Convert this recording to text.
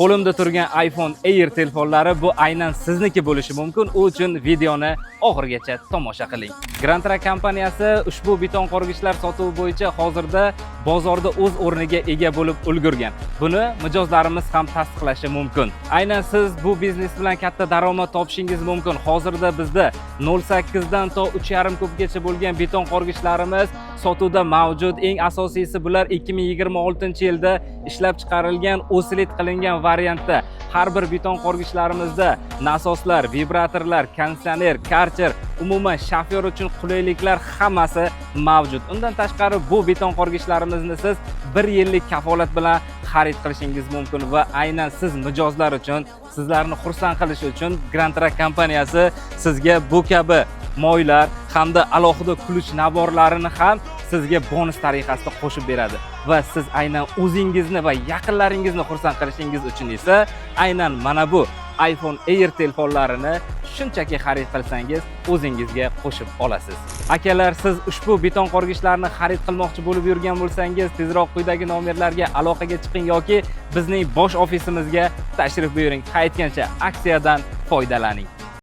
Qo'limda turgan iPhone Air telefonlari bu aynan sizniki bo'lishi mumkin. U uchun videoni oxirigacha tomosha qiling. Grantara kompaniyasi ushbu beton qorgichlar sotuvi bo'yicha hozirda bozorda o'z o'rniga ega bo'lib ulgurgan. Buni mijozlarimiz ham tasdiqlashi mumkin. Aynan siz bu biznes bilan katta daromad topishingiz mumkin. Hozirda bizda 0.8 dan to 3.5 kubgacha bo'lgan beton qorgichlarimiz sotuvda mavjud. Eng asosiysi bular 2026-yilda ishlab chiqarilgan, oslit qilingan variantda. Har bir beton qorgichlarimizda nasoslar, vibratorlar, konditsioner, karcher, umuman shofyor uchun qulayliklar hammasi mavjud. Undan tashqari bu beton qorgichlarimizni siz 1 yillik kafolat bilan xarid qilishingiz mumkin va aynan siz mijozlar uchun, sizlarni xursand qilish uchun Grantara kompaniyasi sizga bu kabi moylar hamda alohida kuluch naborlarini ham sizga bonus tariqasida qo'shib beradi. Va siz aynan o'zingizni va yaqinlaringizni xursand qilishingiz uchun esa aynan mana bu iPhone Air telefonlarini shunchaki xarid qilsangiz o'zingizga qo'shib olasiz. Akalar, siz ushbu beton qorgichlarni xarid qilmoqchi bo'lib yurgan bo'lsangiz, tezroq quyidagi nomerlarga aloqaga chiqing yoki bizning bosh ofisimizga tashrif buyuring. Qaytgancha aksiyadan foydalaning.